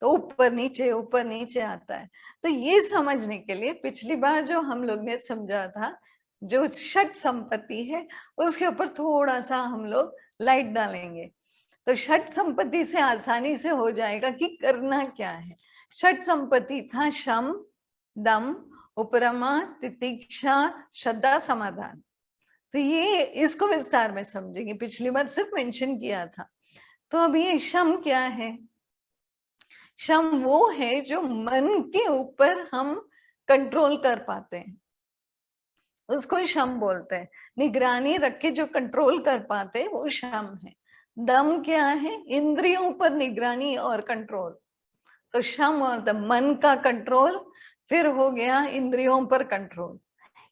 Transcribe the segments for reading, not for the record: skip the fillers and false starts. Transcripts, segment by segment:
तो ऊपर नीचे आता है। तो ये समझने के लिए पिछली बार जो हम लोग ने समझा था, जो षट संपत्ति है उसके ऊपर थोड़ा सा हम लोग लाइट डालेंगे। तो षट संपत्ति से आसानी से हो जाएगा कि करना क्या है। षट संपत्ति था शम, दम, उपरमा, तितिक्षा, श्रद्धा, समाधान। तो ये इसको विस्तार में समझेंगे, पिछली बार सिर्फ मेंशन किया था। तो अब ये शम क्या है? शम वो है जो मन के ऊपर हम कंट्रोल कर पाते हैं, उसको शम बोलते हैं। निगरानी रख के जो कंट्रोल कर पाते हैं वो शम है। दम क्या है? इंद्रियों पर निगरानी और कंट्रोल। तो शम और दम, मन का कंट्रोल, फिर हो गया इंद्रियों पर कंट्रोल।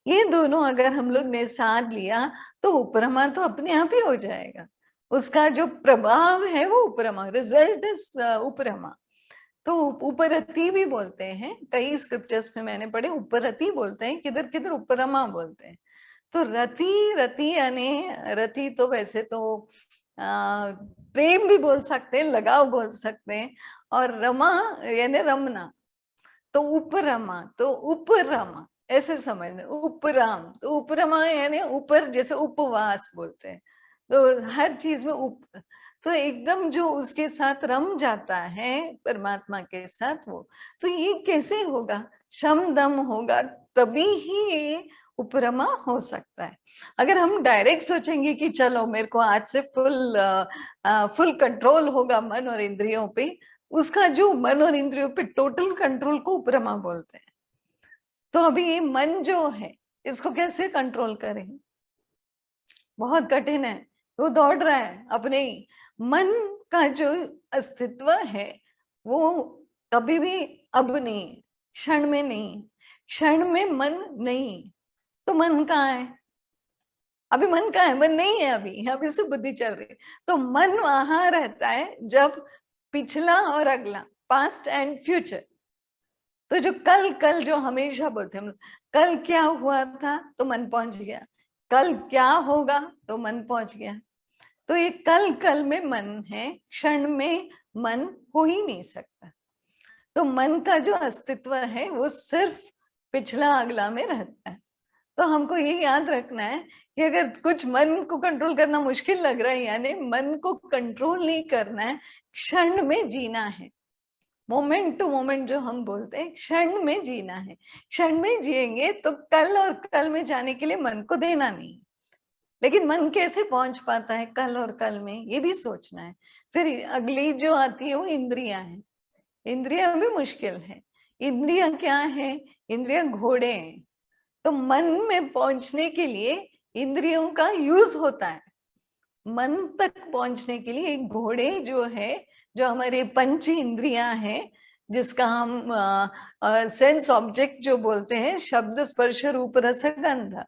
ये दोनों अगर हम लोग ने साध लिया तो उपरमा तो अपने आप ही हो जाएगा। उसका जो प्रभाव है वो उपरमा, रिजल्ट इज उपरमा। तो उपरति भी बोलते हैं, कई स्क्रिप्चर्स में मैंने पढ़े उपरति बोलते हैं, किधर किधर उपरमा बोलते हैं। तो रति, रति यानी रति तो वैसे तो प्रेम भी बोल सकते हैं, लगाव बोल सकते हैं, और रमा यानी रमना। तो उपरमा, तो उपरमा ऐसे समझना। उपराम तो उपरमा यानी ऊपर, जैसे उपवास बोलते हैं। तो हर चीज में तो एकदम जो उसके साथ रम जाता है परमात्मा के साथ वो। तो ये कैसे होगा? शम दम होगा तभी ही ये उपरमा हो सकता है। अगर हम डायरेक्ट सोचेंगे कि चलो मेरे को आज से फुल कंट्रोल होगा मन और इंद्रियों पे, उसका जो मन और इंद्रियों पे टोटल कंट्रोल को उपरमा बोलते हैं। तो अभी ये मन जो है इसको कैसे कंट्रोल करें? बहुत कठिन है। वो दौड़ रहा है अपने ही। मन का जो अस्तित्व है वो कभी भी अब नहीं, क्षण में नहीं, क्षण में मन नहीं। तो मन कहाँ है? अभी मन कहाँ है? मन नहीं है अभी, अभी से बुद्धि चल रही है। तो मन वहां रहता है जब पिछला और अगला, पास्ट एंड फ्यूचर। तो जो कल कल जो हमेशा बोलते हैं, कल क्या हुआ था तो मन पहुंच गया, कल क्या होगा तो मन पहुंच गया। तो ये कल कल में मन है, क्षण में मन हो ही नहीं सकता। तो मन का जो अस्तित्व है वो सिर्फ पिछला अगला में रहता है। तो हमको ये याद रखना है कि अगर कुछ मन को कंट्रोल करना मुश्किल लग रहा है, यानी मन को कंट्रोल नहीं करना है, क्षण में जीना है। मोमेंट टू मोमेंट जो हम बोलते हैं, क्षण में जीना है। क्षण में जिएंगे तो कल और कल में जाने के लिए मन को देना नहीं। लेकिन मन कैसे पहुंच पाता है कल और कल में, ये भी सोचना है। फिर अगली जो आती है वो इंद्रियां हैं। इंद्रियां भी मुश्किल है। इंद्रियां क्या है? इंद्रियां घोड़े हैं। तो मन में पहुंचने के लिए इंद्रियों का यूज होता है। मन तक पहुंचने के लिए एक घोड़े जो है, जो हमारे पंच इंद्रियां हैं, जिसका हम सेंस ऑब्जेक्ट जो बोलते हैं, शब्द, स्पर्श, रूप, रस, गंध।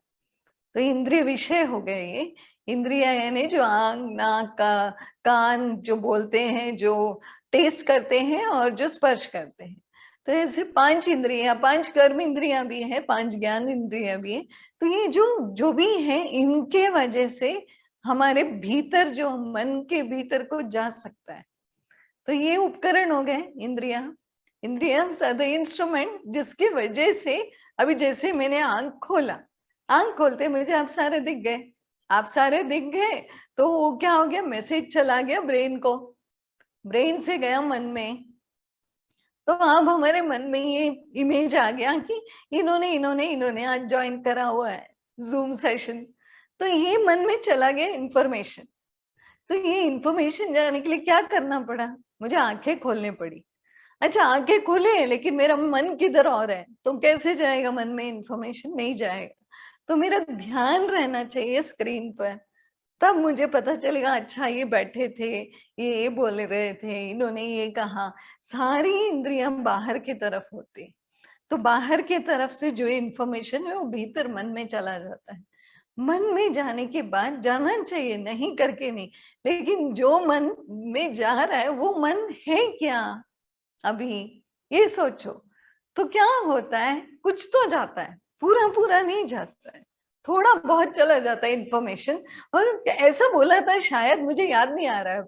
तो इंद्रिय विषय हो गए ये। इंद्रिया यानी जो आंख, नाक, कान जो बोलते हैं, जो टेस्ट करते हैं और जो स्पर्श करते हैं। तो ऐसे पांच इंद्रियां, पांच कर्म इंद्रियां भी है, पांच ज्ञान इंद्रियां भी है। तो ये जो जो भी है, इनके वजह से हमारे भीतर, जो मन के भीतर को जा सकता है। तो ये उपकरण हो गए इंद्रियां। इंद्रियंस आर द इंस्ट्रूमेंट जिसकी वजह से, अभी जैसे मैंने आंख खोला, आंख खोलते मुझे आप सारे दिख गए, आप सारे दिख गए। तो वो क्या हो गया? मैसेज चला गया ब्रेन को, ब्रेन से गया मन में। तो अब हमारे मन में ये इमेज आ गया कि इन्होंने इन्होंने इन्होंने आज ज्वाइन करा हुआ है जूम सेशन। तो ये मन में चला गया इंफॉर्मेशन। तो ये इंफॉर्मेशन जाने के लिए क्या करना पड़ा? मुझे आंखें खोलनी पड़ी। अच्छा, आंखें खोले लेकिन मेरा मन किधर और है, तो कैसे जाएगा मन में इंफॉर्मेशन? नहीं जाएगा। तो मेरा ध्यान रहना चाहिए स्क्रीन पर, तब मुझे पता चलेगा अच्छा ये बैठे थे, ये बोल रहे थे, इन्होंने ये कहा। सारी इंद्रियां बाहर की तरफ होती, तो बाहर की तरफ से जो इंफॉर्मेशन है वो भीतर मन में चला जाता है। मन में जाने के बाद जाना चाहिए, नहीं करके नहीं, लेकिन जो मन में जा रहा है वो मन है क्या अभी, ये सोचो। तो क्या होता है? कुछ तो जाता है, पूरा पूरा नहीं जाता है, थोड़ा बहुत चला जाता है इंफॉर्मेशन। और ऐसा बोला था शायद, मुझे याद नहीं आ रहा है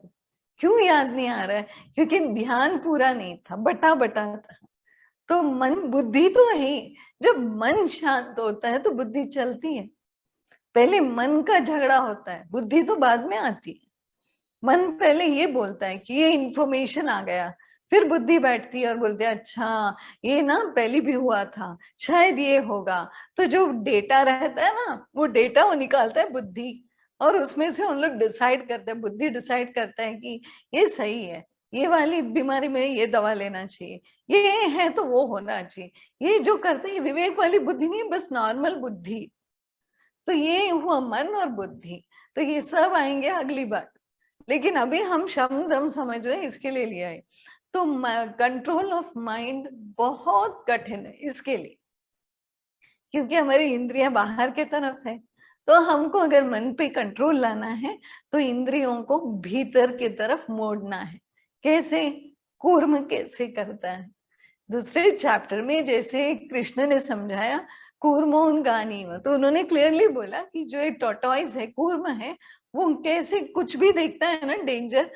क्यों याद नहीं आ रहा है? क्योंकि ध्यान पूरा नहीं था, बटा बटा था। तो मन बुद्धि तो है ही, जब मन शांत होता है तो बुद्धि चलती है। पहले मन का झगड़ा होता है, बुद्धि तो बाद में आती है। मन पहले ये बोलता है कि ये इंफॉर्मेशन आ गया, फिर बुद्धि बैठती है और बोलती है अच्छा ये ना पहले भी हुआ था, शायद ये होगा। तो जो डेटा रहता है ना, वो डेटा वो निकालता है बुद्धि, और उसमें से उन लोग डिसाइड करते हैं, बुद्धि डिसाइड करता है कि ये सही है, ये वाली बीमारी में ये दवा लेना चाहिए, ये है तो वो होना चाहिए। ये जो करते हैं विवेक वाली बुद्धि नहीं, बस नॉर्मल बुद्धि। तो ये हुआ मन और बुद्धि। तो ये सब आएंगे अगली बार, लेकिन अभी हम शम दम समझ रहे हैं, इसके लिए लिया है। तो कंट्रोल ऑफ माइंड बहुत कठिन है इसके लिए, क्योंकि हमारी इंद्रियां बाहर के तरफ है। तो हमको अगर मन पे कंट्रोल लाना है तो इंद्रियों को भीतर की तरफ मोड़ना है। कैसे? कूर्म कैसे करता है, दूसरे चैप्टर में जैसे कृष्ण ने समझाया कूर्मोन गानीव, तो उन्होंने क्लियरली बोला कि जो एक टॉर्टॉइस है, कूर्म है, वो कैसे कुछ भी देखता है ना डेंजर,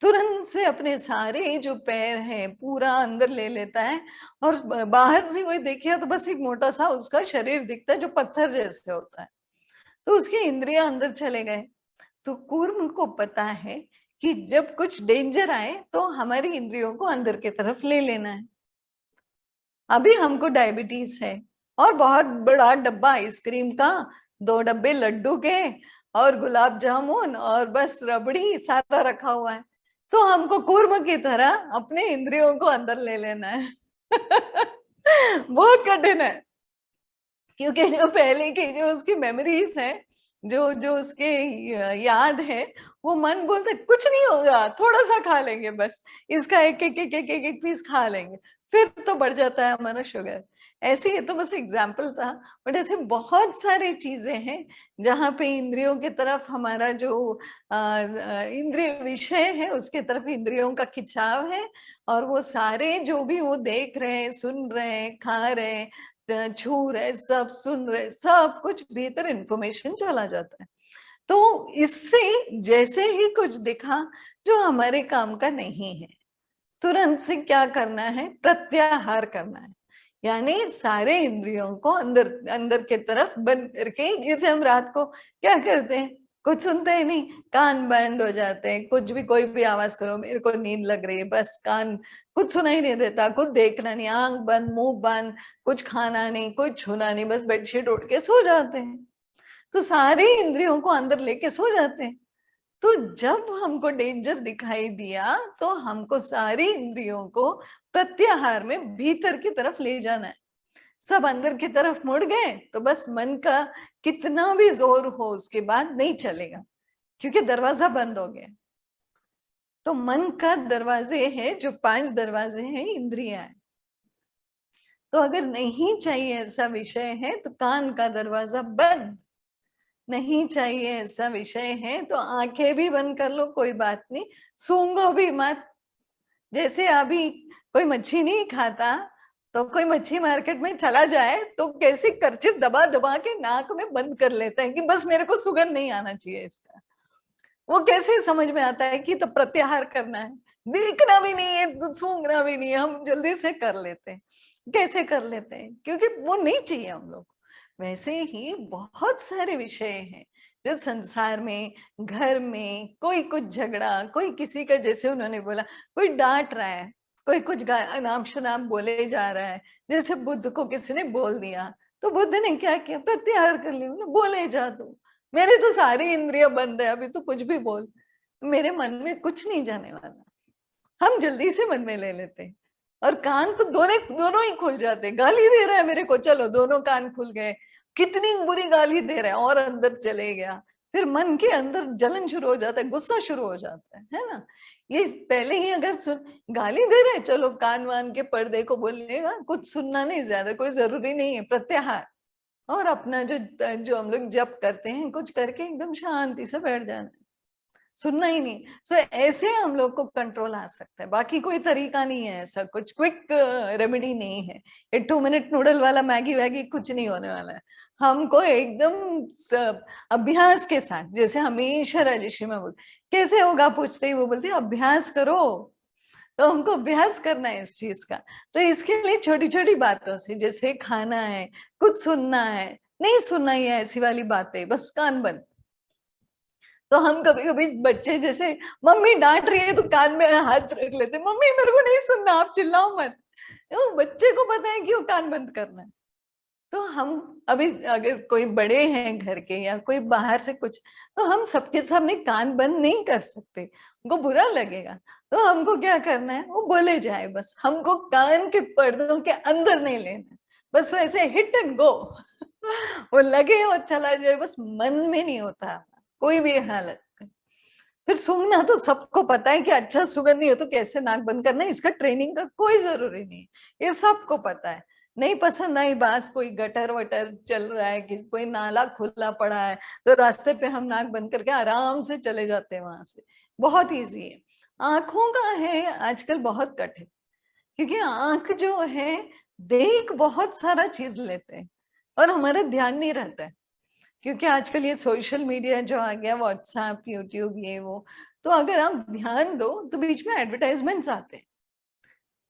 तुरंत से अपने सारे जो पैर हैं पूरा अंदर ले लेता है, और बाहर से कोई देखिए तो बस एक मोटा सा उसका शरीर दिखता है जो पत्थर जैसे होता है, तो उसके इंद्रियां अंदर चले गए। तो कूर्म को पता है कि जब कुछ डेंजर आए तो हमारी इंद्रियों को अंदर की तरफ ले लेना है। अभी हमको डायबिटीज है और बहुत बड़ा डब्बा आइसक्रीम का, 2 डब्बे लड्डू के, और गुलाब जामुन और बस रबड़ी सारा रखा हुआ है, तो हमको कूर्म की तरह अपने इंद्रियों को अंदर ले लेना है। बहुत कठिन है, क्योंकि जो पहले की जो उसकी मेमोरीज है, जो जो उसके याद है, वो मन बोलता है कुछ नहीं होगा, थोड़ा सा खा लेंगे बस, इसका एक एक एक एक एक, एक पीस खा लेंगे, फिर तो बढ़ जाता है हमारा शुगर। ऐसे ही तो बस एग्जाम्पल था, बट ऐसे बहुत सारी चीजें हैं जहाँ पे इंद्रियों की तरफ हमारा जो इंद्रिय विषय है उसके तरफ इंद्रियों का खिंचाव है, और वो सारे जो भी वो देख रहे हैं, सुन रहे हैं, खा रहे हैं, छू रहे, सब सुन रहे, सब कुछ भीतर इंफॉर्मेशन चला जाता है। तो इससे जैसे ही कुछ दिखा जो हमारे काम का नहीं है, तुरंत से क्या करना है? प्रत्याहार करना है, यानी सारे इंद्रियों को अंदर अंदर के तरफ बंद करके, जैसे हम रात को क्या करते हैं, कुछ सुनते ही नहीं, कान बंद हो जाते हैं, कुछ भी कोई भी आवाज करो, मेरे को नींद लग रही है, बस कान, कुछ सुनाई नहीं देता, कुछ देखना नहीं, आंख बंद, मुंह बंद, कुछ खाना नहीं, कुछ छूना नहीं, बस बेडशीट उठ के सो जाते हैं। तो सारे इंद्रियों को अंदर लेके सो जाते हैं। तो जब हमको डेंजर दिखाई दिया तो हमको सारी इंद्रियों को प्रत्याहार में भीतर की तरफ ले जाना है। सब अंदर की तरफ मुड़ गए तो बस मन का कितना भी जोर हो उसके बाद नहीं चलेगा, क्योंकि दरवाजा बंद हो गया। तो मन का दरवाजे है, जो 5 दरवाजे हैं, इंद्रियां है। तो अगर नहीं चाहिए ऐसा विषय है तो कान का दरवाजा बंद, नहीं चाहिए ऐसा विषय है तो आंखें भी बंद कर लो, कोई बात नहीं, सूंघो भी मत। जैसे अभी कोई मच्छी नहीं खाता, तो कोई मच्छी मार्केट में चला जाए तो कैसे कर्चिफ दबा दबा के नाक में बंद कर लेता है कि बस मेरे को सुगंध नहीं आना चाहिए इसका। वो कैसे समझ में आता है कि तो प्रत्याहार करना है, देखना भी नहीं है, सूंघना भी नहीं है, हम जल्दी से कर लेते हैं। कैसे कर लेते हैं? क्योंकि वो नहीं चाहिए हम लोग। वैसे ही बहुत सारे विषय हैं जो संसार में, घर में कोई कुछ झगड़ा, कोई किसी का, जैसे उन्होंने बोला, कोई डांट रहा है, कोई कुछ नाम शनाम बोले जा रहा है, जैसे बुद्ध को किसी ने बोल दिया तो बुद्ध ने क्या किया? प्रत्याहार कर लिया, बोले जा तू, मेरे तो सारी इंद्रियां बंद है, अभी तो कुछ भी बोल, मेरे मन में कुछ नहीं जाने वाला। हम जल्दी से मन में ले लेते हैं, और कान को दोनों ही खुल जाते हैं। गाली दे रहा है मेरे को, चलो दोनों कान खुल गए, कितनी बुरी गाली दे रहा है, और अंदर चले गया, फिर मन के अंदर जलन शुरू हो जाता है, गुस्सा शुरू हो जाता है ना। ये पहले ही अगर गाली दे रहे, चलो कान वान के पर्दे को बोलेगा, कुछ सुनना नहीं, ज्यादा कोई जरूरी नहीं है, प्रत्याहार, और अपना जो जो हम लोग जप करते हैं, कुछ करके एकदम शांति से बैठ जाना, सुनना ही नहीं। सो ऐसे हम लोग को कंट्रोल आ सकता है, बाकी कोई तरीका नहीं है, ऐसा कुछ क्विक रेमेडी नहीं है। ये 2 मिनट नूडल वाला मैगी वैगी कुछ नहीं होने वाला है। हमको एकदम अभ्यास के साथ, जैसे हमेशा राजेश्री में बोलते कैसे होगा पूछते ही वो बोलती अभ्यास करो। तो हमको अभ्यास करना है इस चीज का। तो इसके लिए छोटी छोटी बातों से, जैसे खाना है, कुछ सुनना है, नहीं सुनना ही है ऐसी वाली बातें, बस कान बंद। तो हम कभी कभी बच्चे जैसे मम्मी डांट रही है तो कान में हाथ रख लेते, मम्मी मेरे को नहीं सुनना, आप चिल्लाओ मत। तो बच्चे को पता है कि वो कान बंद करना है। तो हम अभी अगर कोई बड़े हैं घर के या कोई बाहर से कुछ, तो हम सबके सामने कान बंद नहीं कर सकते, उनको बुरा लगेगा। तो हमको क्या करना है, वो बोले जाए बस, हमको कान के पर्दों के अंदर नहीं लेना, बस वैसे हिट एंड गो वो लगे और चला जाए, बस मन में नहीं होता कोई भी हालत। फिर सूंघना तो सबको पता है कि अच्छा सुगंध नहीं हो तो कैसे नाक बंद करना है, इसका ट्रेनिंग का कोई जरूरी नहीं, ये सबको पता है। नहीं पसंद आई बात, कोई गटर वटर चल रहा है, किसी कोई नाला खुला पड़ा है, तो रास्ते पे हम नाक बंद करके आराम से चले जाते हैं वहां से, बहुत इजी है। आंखों का है आजकल बहुत कठिन, क्योंकि आंख जो है देख बहुत सारा चीज लेते हैं और हमारा ध्यान नहीं रहता है, क्योंकि आजकल ये सोशल मीडिया जो आ गया, व्हाट्सएप यूट्यूब ये वो, तो अगर आप ध्यान दो तो बीच में एडवर्टाइजमेंट्स आते हैं,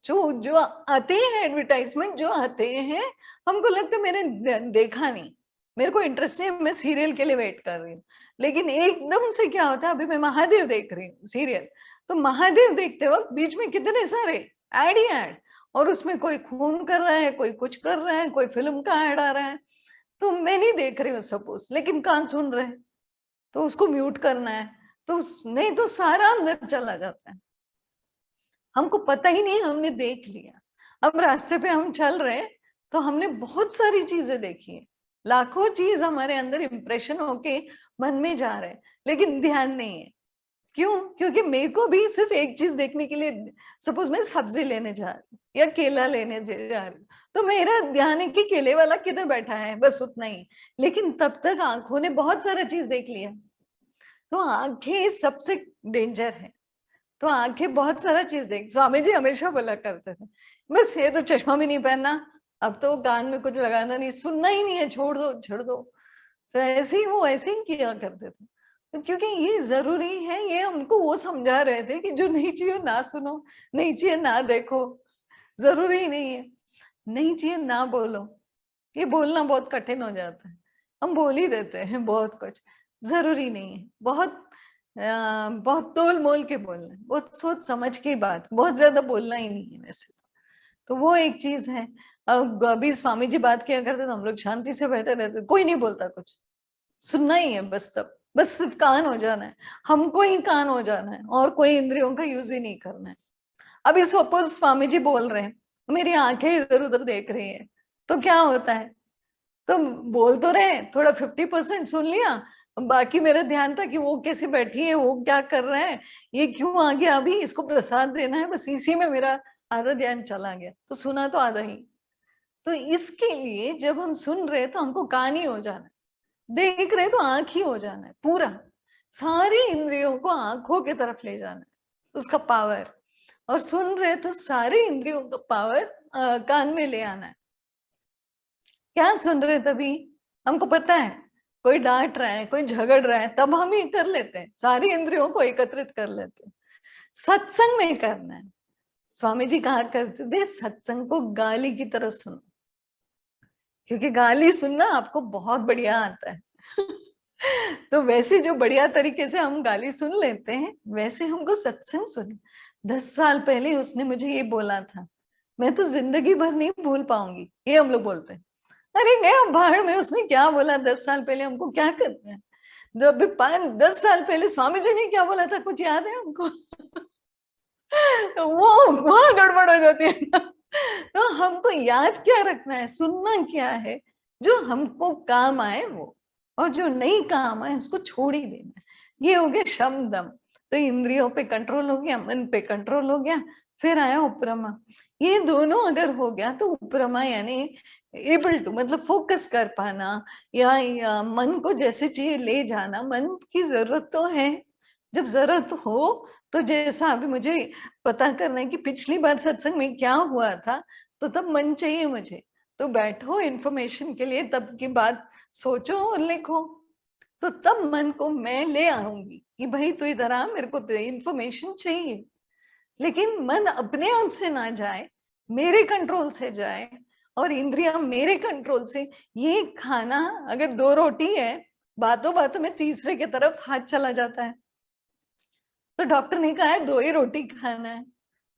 जो जो आते हैं एडवर्टाइजमेंट जो आते हैं, हमको लगता है मैंने देखा नहीं, मेरे को इंटरेस्ट नहीं, मैं सीरियल के लिए वेट कर रही हूँ। लेकिन एकदम से क्या होता है, अभी मैं महादेव देख रही हूँ सीरियल, तो महादेव देखते वक्त बीच में कितने सारे एड ही एड, और उसमें कोई खून कर रहा है, कोई कुछ कर रहा है, कोई फिल्म का ऐड आ रहा है, तो मैं नहीं देख रही हूँ सपोज, लेकिन कान सुन रहे हैं, तो उसको म्यूट करना है, तो नहीं तो सारा अंदर चला जाता है, हमको पता ही नहीं हमने देख लिया। अब रास्ते पे हम चल रहे हैं तो हमने बहुत सारी चीजें देखी है, लाखों चीज हमारे अंदर इंप्रेशन होके मन में जा रहे हैं, लेकिन ध्यान नहीं है। क्यों? क्योंकि मेरे को भी सिर्फ एक चीज देखने के लिए, सपोज मैं सब्जी लेने जा रही हूँ या केला लेने जा रही हूँ, तो मेरा ध्यान है कि केले वाला किधर बैठा है, बस उतना ही। लेकिन तब तक आंखों ने बहुत सारा चीज देख लिया। तो आंखें सबसे डेंजर है, तो आंखें बहुत सारा चीज देख, स्वामी जी हमेशा बोला करते थे बस ये तो चश्मा भी नहीं पहनना, अब तो कान में कुछ लगाना नहीं, सुनना ही नहीं है, छोड़ दो छोड़ दो। तो ऐसे ही वो ऐसे ही किया करते थे, तो क्योंकि ये जरूरी है, ये हमको वो समझा रहे थे कि जो नहीं चाहिए ना सुनो, नहीं चाहिए ना देखो, जरूरी नहीं है, नहीं चाहिए ना बोलो। ये बोलना बहुत कठिन हो जाता है, हम बोल ही देते हैं बहुत कुछ, जरूरी नहीं है, बहुत बहुत तोल मोल के बोलना है, बहुत सोच समझ के बात, बहुत ज्यादा बोलना ही नहीं है वैसे। तो वो एक चीज है। अब अभी स्वामी जी बात किया करते तो हम लोग शांति से बैठे रहते, कोई नहीं बोलता कुछ, सुनना ही है बस, तब बस सिर्फ कान हो जाना है, हमको ही कान हो जाना है, और कोई इंद्रियों का यूज ही नहीं करना है। अभी सपोज स्वामी जी बोल रहे हैं, मेरी आंखें इधर उधर देख रही है, तो क्या होता है, तो बोल तो रहे, थोड़ा 50% सुन लिया, बाकी मेरा ध्यान था कि वो कैसे बैठी है, वो क्या कर रहा है, ये क्यों आ गया, अभी इसको प्रसाद देना है, बस इसी में मेरा आधा ध्यान चला गया, तो सुना तो आधा ही। तो इसके लिए जब हम सुन रहे तो हमको कान ही हो जाना है, देख रहे तो आंख ही हो जाना है, पूरा सारी इंद्रियों को आंखों की तरफ ले जाना है, उसका पावर। और सुन रहे तो सारे इंद्रियों का पावर कान में ले आना है। क्या सुन रहे तभी हमको पता है, कोई डांट रहा है, कोई झगड़ रहा है, तब हम ये कर लेते हैं, सारी इंद्रियों को एकत्रित कर लेते हैं। सत्संग में करना है, स्वामी जी कहा करते थे सत्संग को गाली की तरह सुनो, क्योंकि गाली सुनना आपको बहुत बढ़िया आता है तो वैसे जो बढ़िया तरीके से हम गाली सुन लेते हैं, वैसे हमको सत्संग सुन। 10 साल पहले उसने मुझे ये बोला था, मैं तो जिंदगी भर नहीं भूल पाऊंगी, ये हम लोग बोलते हैं। अरे गया भाड़ में, उसने क्या बोला 10 साल पहले, हमको क्या करना है। अभी 5-10 साल पहले स्वामी जी ने क्या बोला था, कुछ याद है हमको वो वहां गड़बड़ हो जाती है ना। तो हमको याद क्या रखना है, सुनना क्या है, जो हमको काम आए वो, और जो नहीं काम आए उसको छोड़ ही देना है। ये हो गया शम दम, तो इंद्रियों पे कंट्रोल हो गया, मन पे कंट्रोल हो गया, फिर आया उपरमा। ये दोनों अगर हो गया तो उपरमा यानी एबल टू, मतलब फोकस कर पाना, या मन को जैसे चाहिए ले जाना। मन की जरूरत तो है, जब जरूरत हो तो जैसा अभी मुझे पता करना है कि पिछली बार सत्संग में क्या हुआ था, तो तब मन चाहिए मुझे, तो बैठो इन्फॉर्मेशन के लिए, तब की बात सोचो और लिखो। तो तब मन को मैं ले आऊंगी कि भाई तू इधर आ, मेरे को इन्फॉर्मेशन चाहिए। लेकिन मन अपने आप से ना जाए, मेरे कंट्रोल से जाए और इंद्रियां मेरे कंट्रोल से। ये खाना अगर 2 रोटी है, बातों बातों में तीसरे की तरफ हाथ चला जाता है। तो डॉक्टर ने कहा है 2 ही रोटी खाना है,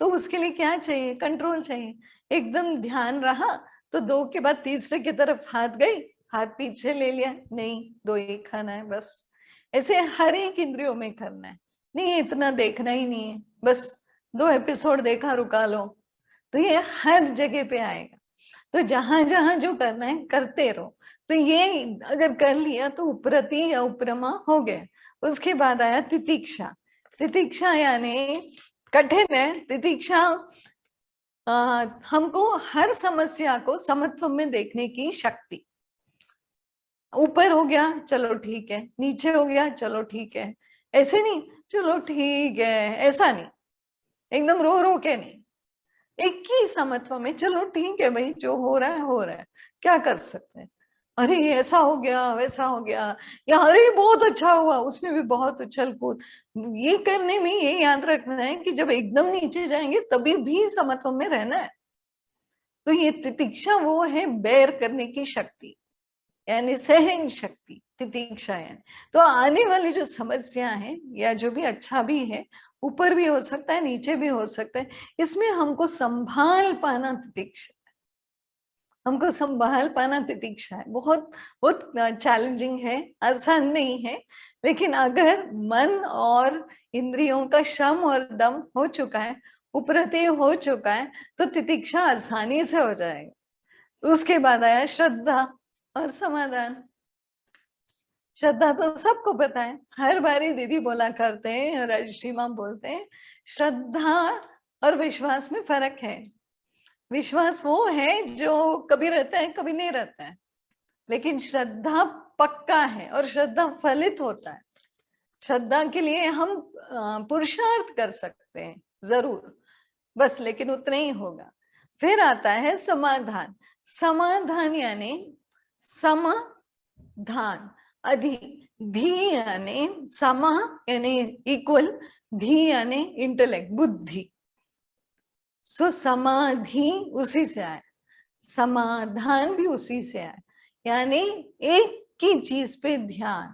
तो उसके लिए क्या चाहिए? कंट्रोल चाहिए। एकदम ध्यान रहा तो 2 के बाद तीसरे की तरफ हाथ गई, हाथ पीछे ले लिया, नहीं 2 ही खाना है बस। ऐसे हर एक इंद्रियों में करना है, नहीं इतना देखना ही नहीं है, बस 2 एपिसोड देखा रुका लो। तो ये हर जगह पे आएगा। तो जहां जहां जो करना है करते रहो। तो ये अगर कर लिया तो उपरति या उपरमा हो गया। उसके बाद आया तितिक्षा। तितिक्षा यानी कठिन है। तितिक्षा हमको हर समस्या को समत्व में देखने की शक्ति। ऊपर हो गया चलो ठीक है, नीचे हो गया चलो ठीक है, ऐसे नहीं चलो ठीक है, ऐसा नहीं, एकदम रो रो के नहीं, एक ही समत्व में चलो ठीक है भाई, जो हो रहा है हो रहा है, क्या कर सकते हैं। अरे ऐसा हो गया वैसा हो गया, या अरे बहुत अच्छा हुआ, उसमें भी बहुत उछल कूद। ये करने में ये याद रखना है कि जब एकदम नीचे जाएंगे तभी भी समत्व में रहना है। तो ये तितिक्षा वो है बेर करने की शक्ति, यानी सहन शक्ति, तितिक्षा यानी। तो आने वाली जो समस्या है या जो भी अच्छा भी है, ऊपर भी हो सकता है नीचे भी हो सकता है, इसमें हमको संभाल पाना तितिक्षा, हमको संभाल पाना तितिक्षा है। बहुत बहुत चैलेंजिंग है, आसान नहीं है। लेकिन अगर मन और इंद्रियों का श्रम और दम हो चुका है, उपरति हो चुका है, तो तितिक्षा आसानी से हो जाएगा। उसके बाद आया श्रद्धा और समाधान। श्रद्धा तो सबको पता है, हर बारी दीदी बोला करते हैं, राजश्री माँ बोलते हैं, श्रद्धा और विश्वास में फर्क है। विश्वास वो है जो कभी रहता है कभी नहीं रहता है, लेकिन श्रद्धा पक्का है और श्रद्धा फलित होता है। श्रद्धा के लिए हम पुरुषार्थ कर सकते हैं जरूर, बस लेकिन उतना ही होगा। फिर आता है समाधान। समाधान यानी समाधान, अधि, धी यानी समा यानी इक्वल, धी यानी इंटेलेक्ट, बुद्धि। सो समाधि उसी से आया, समाधान भी उसी से आया, यानी एक की चीज पे ध्यान,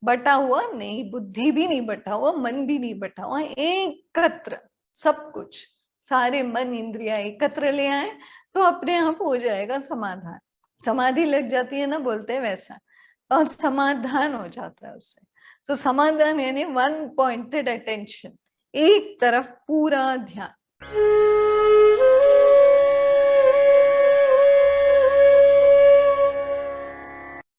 बटा हुआ नहीं, बुद्धि भी नहीं बटा हुआ, मन भी नहीं बटा हुआ, एकत्र सब कुछ, सारे मन इंद्रिया एकत्र ले आए तो अपने आप हो जाएगा समाधान। समाधि लग जाती है ना, बोलते हैं वैसा, और समाधान हो जाता है उससे। तो समाधान यानी 1 पॉइंटेड अटेंशन, एक तरफ पूरा ध्यान।